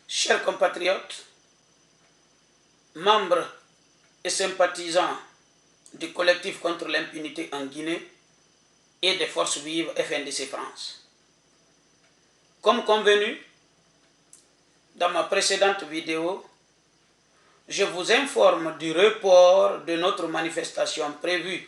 Chers compatriotes, membres et sympathisants du collectif contre l'impunité en Guinée et des forces vives FNDC France. Comme convenu, dans ma précédente vidéo, je vous informe du report de notre manifestation prévue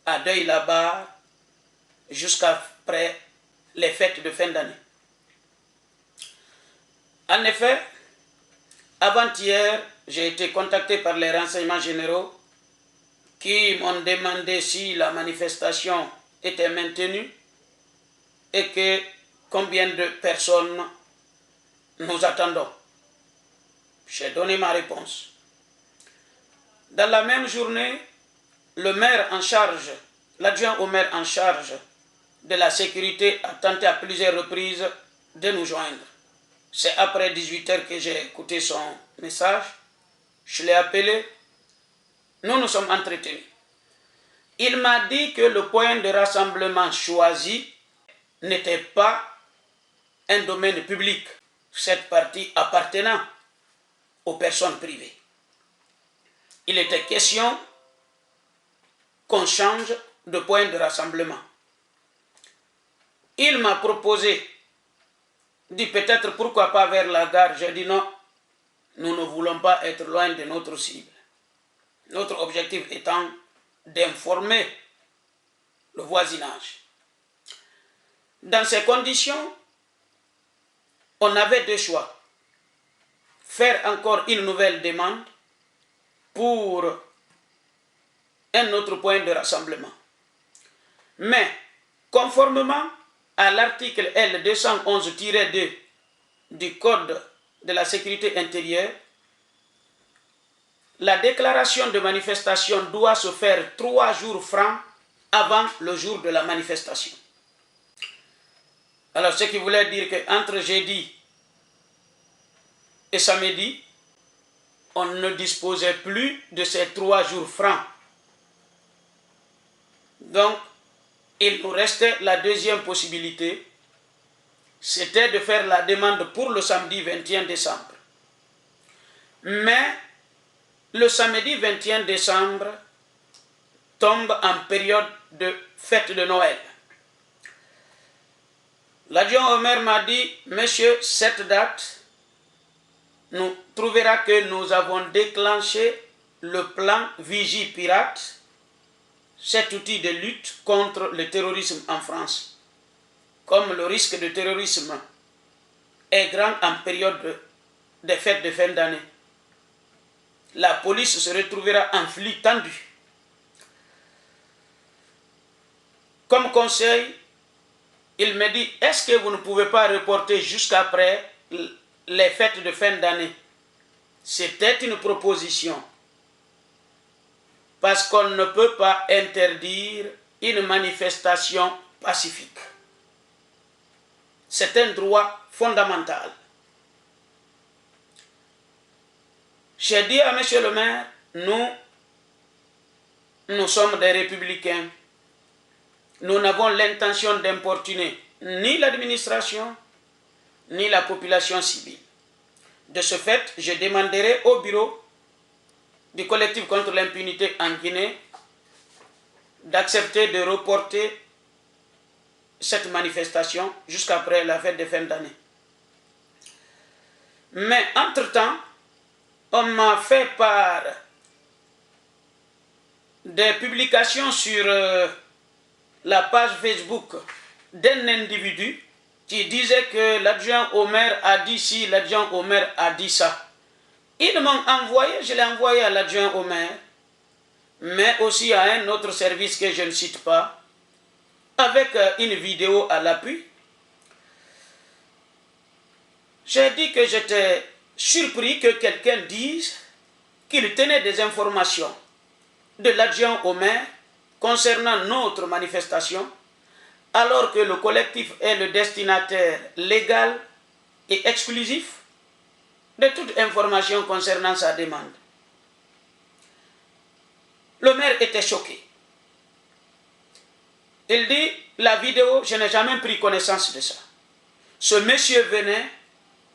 à Deuil-la-Barre jusqu'après les fêtes de fin d'année. En effet, avant-hier, j'ai été contacté par les renseignements généraux qui m'ont demandé si la manifestation était maintenue et que combien de personnes nous attendons. J'ai donné ma réponse. Dans la même journée, le maire en charge, l'adjoint au maire en charge de la sécurité a tenté à plusieurs reprises de nous joindre. C'est après 18 h que j'ai écouté son message. Je l'ai appelé. Nous nous sommes entretenus. Il m'a dit que le point de rassemblement choisi n'était pas un domaine public, cette partie appartenant aux personnes privées. Il était question qu'on change de point de rassemblement. Il m'a proposé, dit peut-être pourquoi pas vers la gare. J'ai dit non, nous ne voulons pas être loin de notre cible. Notre objectif étant d'informer le voisinage. Dans ces conditions, on avait deux choix. Faire encore une nouvelle demande pour un autre point de rassemblement. Mais, conformément à l'article L211-2 du Code de la sécurité intérieure, la déclaration de manifestation doit se faire 3 jours francs avant le jour de la manifestation. Alors, ce qui voulait dire qu'entre jeudi et samedi, on ne disposait plus de ces 3 jours francs. Donc, il nous restait la deuxième possibilité, c'était de faire la demande pour le samedi 21 décembre. Mais, le samedi 21 décembre tombe en période de fête de Noël. L'adjoint au maire m'a dit, monsieur, cette date nous trouvera que nous avons déclenché le plan Vigie Pirate, cet outil de lutte contre le terrorisme en France. Comme le risque de terrorisme est grand en période de fête de fin d'année, la police se retrouvera en flux tendu. Comme conseil, il me dit, est-ce que vous ne pouvez pas reporter jusqu'après les fêtes de fin d'année? C'était une proposition. Parce qu'on ne peut pas interdire une manifestation pacifique. C'est un droit fondamental. J'ai dit à monsieur le maire, nous sommes des républicains. Nous n'avons l'intention d'importuner ni l'administration, ni la population civile. De ce fait, je demanderai au bureau du collectif contre l'impunité en Guinée d'accepter de reporter cette manifestation jusqu'après la fête de fin d'année. Mais entre-temps, on m'a fait part des publications sur la page Facebook d'un individu qui disait que l'adjoint au maire a dit ci, l'adjoint au maire a dit ça. Ils m'ont envoyé, je l'ai envoyé à l'adjoint au maire, mais aussi à un autre service que je ne cite pas, avec une vidéo à l'appui. J'ai dit que j'étais surpris que quelqu'un dise qu'il tenait des informations de l'adjoint au maire concernant notre manifestation, alors que le collectif est le destinataire légal et exclusif de toute information concernant sa demande. Le maire était choqué. Il dit, la vidéo, je n'ai jamais pris connaissance de ça. Ce monsieur venait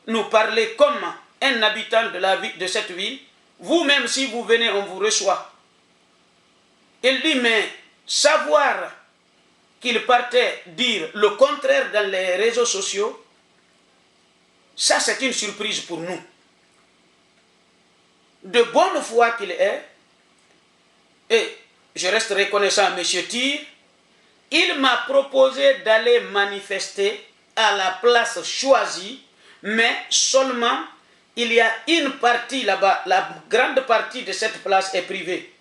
nous parler comme un habitant de cette ville, vous-même si vous venez, on vous reçoit. Il dit, mais savoir qu'il partait dire le contraire dans les réseaux sociaux, ça c'est une surprise pour nous. De bonne foi qu'il est, et je reste reconnaissant à M. Tir, il m'a proposé d'aller manifester à la place choisie, mais seulement il y a une partie là-bas, la grande partie de cette place est privée.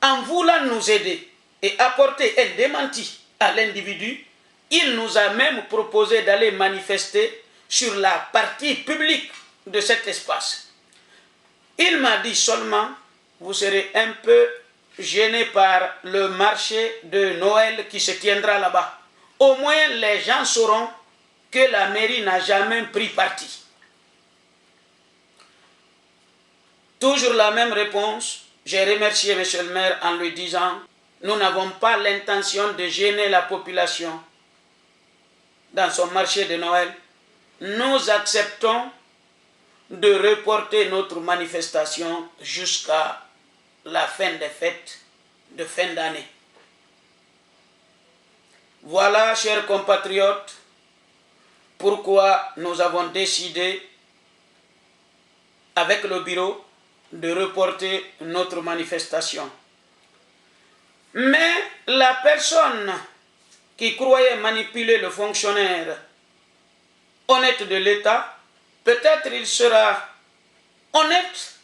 En voulant nous aider et apporter un démenti à l'individu, il nous a même proposé d'aller manifester sur la partie publique de cet espace. Il m'a dit seulement, vous serez un peu gêné par le marché de Noël qui se tiendra là-bas. Au moins les gens sauront que la mairie n'a jamais pris parti. Toujours la même réponse. J'ai remercié M. le maire en lui disant, nous n'avons pas l'intention de gêner la population dans son marché de Noël. Nous acceptons de reporter notre manifestation jusqu'à la fin des fêtes de fin d'année. Voilà, chers compatriotes, pourquoi nous avons décidé, avec le bureau, de reporter notre manifestation. Mais la personne qui croyait manipuler le fonctionnaire honnête de l'État, peut-être il sera honnête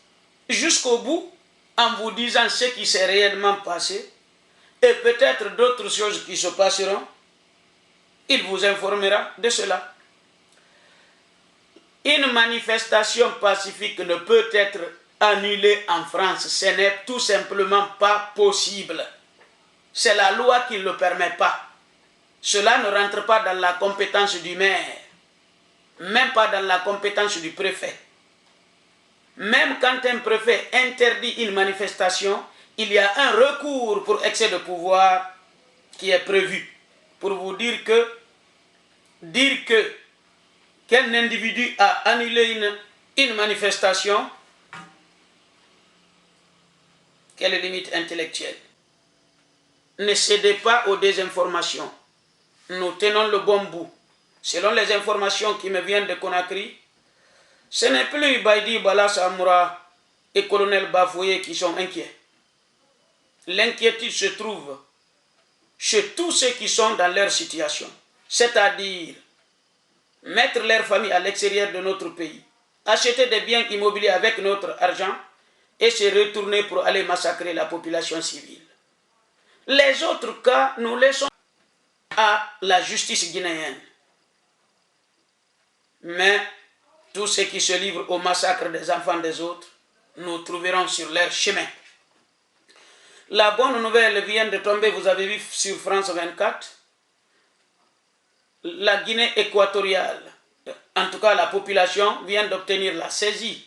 jusqu'au bout en vous disant ce qui s'est réellement passé et peut-être d'autres choses qui se passeront. Il vous informera de cela. Une manifestation pacifique ne peut être annulée en France. Ce n'est tout simplement pas possible. C'est la loi qui ne le permet pas. Cela ne rentre pas dans la compétence du maire, même pas dans la compétence du préfet. Même quand un préfet interdit une manifestation, il y a un recours pour excès de pouvoir qui est prévu. Pour vous dire que qu'un individu a annulé une manifestation, quelle limite intellectuelle. Ne cédez pas aux désinformations. Nous tenons le bon bout. Selon les informations qui me viennent de Conakry, ce n'est plus Baïdi Bala Samoura et colonel Bafouye qui sont inquiets. L'inquiétude se trouve chez tous ceux qui sont dans leur situation, c'est-à-dire mettre leur famille à l'extérieur de notre pays, acheter des biens immobiliers avec notre argent et se retourner pour aller massacrer la population civile. Les autres cas, nous laissons à la justice guinéenne. Mais tous ceux qui se livrent au massacre des enfants des autres, nous trouverons sur leur chemin. La bonne nouvelle vient de tomber, vous avez vu sur France 24, la Guinée équatoriale, en tout cas la population, vient d'obtenir la saisie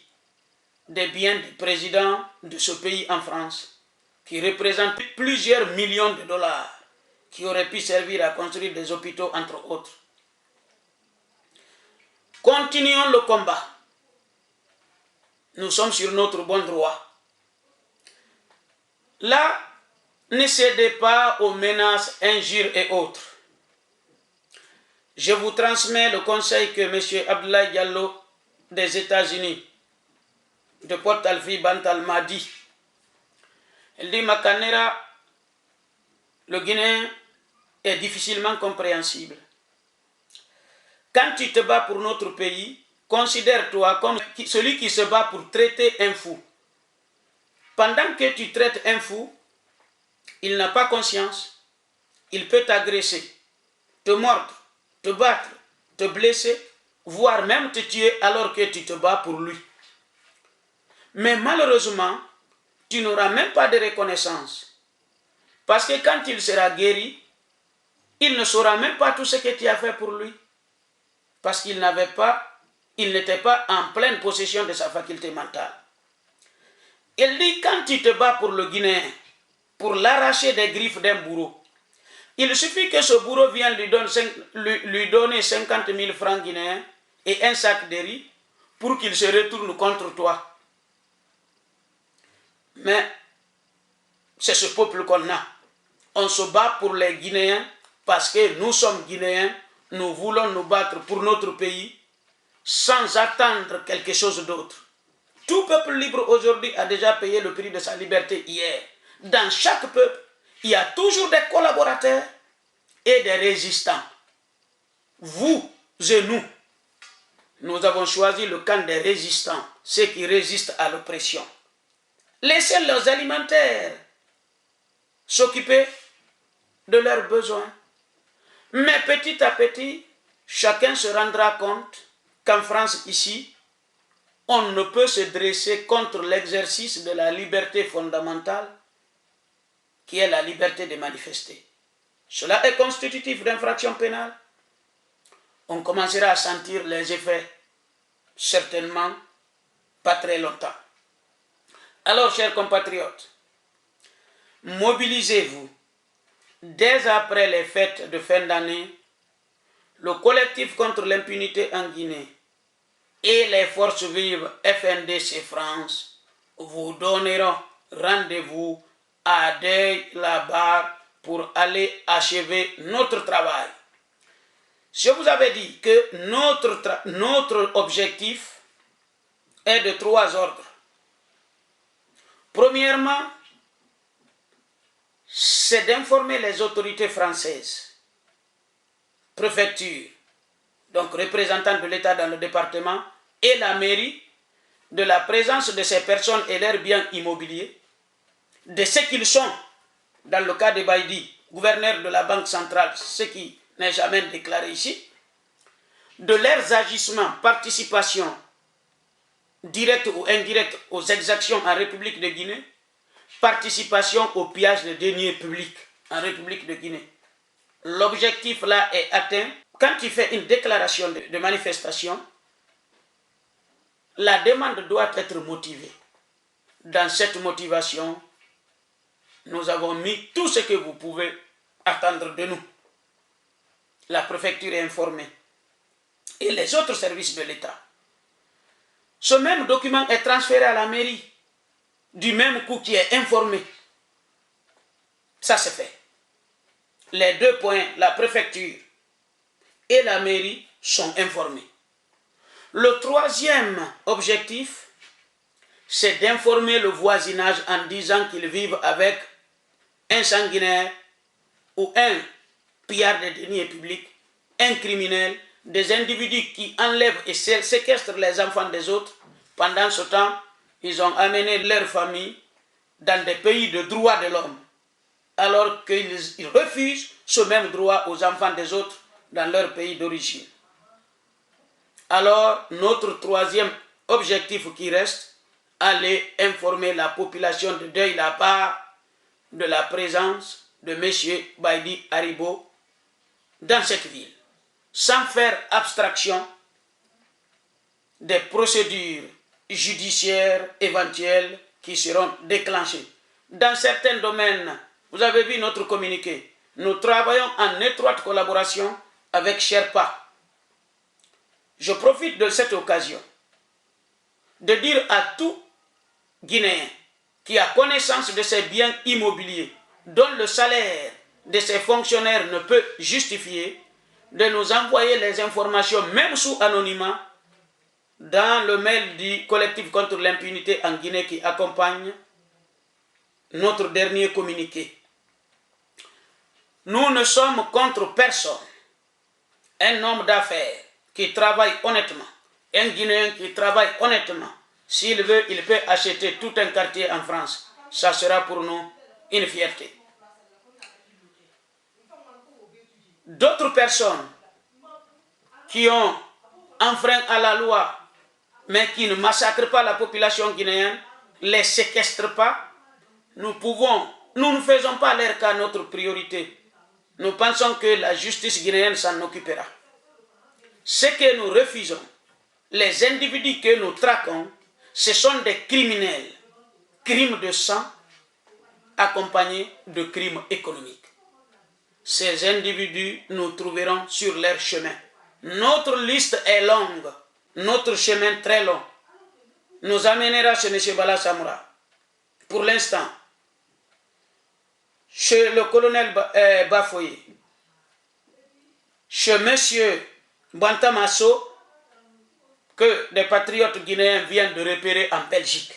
des biens du président de ce pays en France, qui représente plusieurs millions de dollars, qui auraient pu servir à construire des hôpitaux, entre autres. Continuons le combat. Nous sommes sur notre bon droit. Là, ne cédez pas aux menaces, injures et autres. Je vous transmets le conseil que M. Abdoulaye Diallo des États-Unis, de Port Alfred Bantal, m'a dit. Il dit, Makanera, le Guinéen est difficilement compréhensible. Quand tu te bats pour notre pays, considère-toi comme celui qui se bat pour traiter un fou. Pendant que tu traites un fou, il n'a pas conscience, il peut t'agresser, te mordre, te battre, te blesser, voire même te tuer alors que tu te bats pour lui. Mais malheureusement, tu n'auras même pas de reconnaissance. Parce que quand il sera guéri, il ne saura même pas tout ce que tu as fait pour lui. Parce qu'il n'était pas en pleine possession de sa faculté mentale. Il dit, quand tu te bats pour le Guinéen, pour l'arracher des griffes d'un bourreau, il suffit que ce bourreau vienne lui donner 50 000 francs guinéens et un sac de riz pour qu'ils se retournent contre toi. Mais c'est ce peuple qu'on a. On se bat pour les Guinéens parce que nous sommes Guinéens, nous voulons nous battre pour notre pays sans attendre quelque chose d'autre. Tout peuple libre aujourd'hui a déjà payé le prix de sa liberté hier. Dans chaque peuple, il y a toujours des collaborateurs et des résistants. Vous et nous avons choisi le camp des résistants, ceux qui résistent à l'oppression. Laissez leurs alimentaires s'occuper de leurs besoins. Mais petit à petit, chacun se rendra compte qu'en France, ici, on ne peut se dresser contre l'exercice de la liberté fondamentale qui est la liberté de manifester. Cela est constitutif d'infraction pénale. On commencera à sentir les effets, certainement pas très longtemps. Alors, chers compatriotes, mobilisez-vous. Dès après les fêtes de fin d'année, le collectif contre l'impunité en Guinée et les forces vives FNDC France vous donneront rendez-vous à Deuil-la-Barre pour aller achever notre travail. Je vous avais dit que notre objectif est de 3 ordres. Premièrement, c'est d'informer les autorités françaises, préfecture, donc représentants de l'État dans le département, et la mairie, de la présence de ces personnes et leurs biens immobiliers, de ce qu'ils sont, dans le cas de Baïdi, gouverneur de la Banque centrale, ce qui n'est jamais déclaré ici, de leurs agissements, participation directe ou indirecte aux exactions en République de Guinée, participation au pillage de deniers publics en République de Guinée. L'objectif là est atteint. Quand tu fais une déclaration de manifestation, la demande doit être motivée. Dans cette motivation, nous avons mis tout ce que vous pouvez attendre de nous. La préfecture est informée et les autres services de l'État. Ce même document est transféré à la mairie du même coup qui est informé. Ça c'est fait. Les 2 points, la préfecture et la mairie, sont informés. Le 3e objectif, c'est d'informer le voisinage en disant qu'ils vivent avec un sanguinaire ou un pillard de deniers publics, un criminel, des individus qui enlèvent et séquestrent les enfants des autres. Pendant ce temps, ils ont amené leur famille dans des pays de droits de l'homme, alors qu'ils refusent ce même droit aux enfants des autres dans leur pays d'origine. Alors, notre 3e objectif qui reste, aller informer la population de Deuil-la-Barre de la présence de M. Baïdi Haribo dans cette ville, sans faire abstraction des procédures judiciaires éventuelles qui seront déclenchées. Dans certains domaines, vous avez vu notre communiqué, nous travaillons en étroite collaboration avec Sherpa. Je profite de cette occasion de dire à tout Guinéen qui a connaissance de ses biens immobiliers, dont le salaire de ses fonctionnaires ne peut justifier, de nous envoyer les informations, même sous anonymat, dans le mail du collectif contre l'impunité en Guinée qui accompagne notre dernier communiqué. Nous ne sommes contre personne. Un homme d'affaires qui travaille honnêtement, un Guinéen qui travaille honnêtement, s'il veut, il peut acheter tout un quartier en France. Ça sera pour nous une fierté. D'autres personnes qui ont enfreint à la loi, mais qui ne massacrent pas la population guinéenne, les séquestrent pas, nous ne faisons pas leur cas notre priorité. Nous pensons que la justice guinéenne s'en occupera. Ce que nous refusons, les individus que nous traquons, ce sont des criminels. Crimes de sang accompagnés de crimes économiques. Ces individus nous trouveront sur leur chemin. Notre liste est longue. notre chemin très long nous amènera chez M. Bala Samoura. Pour l'instant, chez le colonel Bafoye, chez M. Bantamasso, que des patriotes guinéens viennent de repérer en Belgique.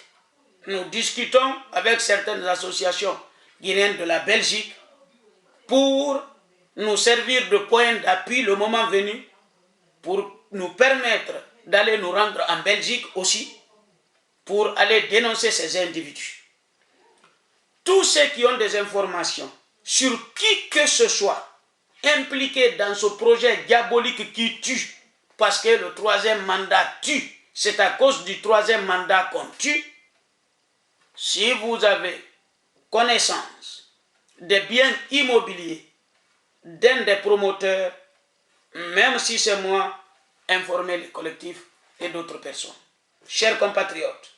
Nous discutons avec certaines associations guinéennes de la Belgique pour nous servir de point d'appui le moment venu, pour nous permettre d'aller nous rendre en Belgique aussi, pour aller dénoncer ces individus. Tous ceux qui ont des informations sur qui que ce soit impliqué dans ce projet diabolique qui tue, parce que le troisième mandat tue, c'est à cause du troisième mandat qu'on tue. Si vous avez connaissance des biens immobiliers d'un des promoteurs, même si c'est moi, informez les collectifs et d'autres personnes. Chers compatriotes,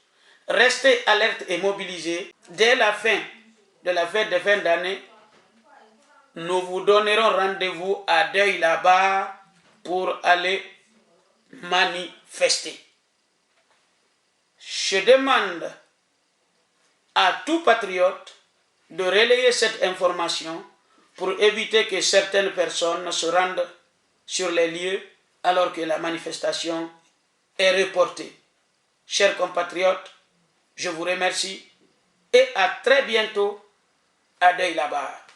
restez alertes et mobilisés. Dès la fin de la fête de fin d'année, nous vous donnerons rendez-vous à Deuil là-bas pour aller manifester. Je demande à tout patriote de relayer cette information pour éviter que certaines personnes se rendent sur les lieux alors que la manifestation est reportée. Chers compatriotes, je vous remercie et à très bientôt à Deuil là-bas.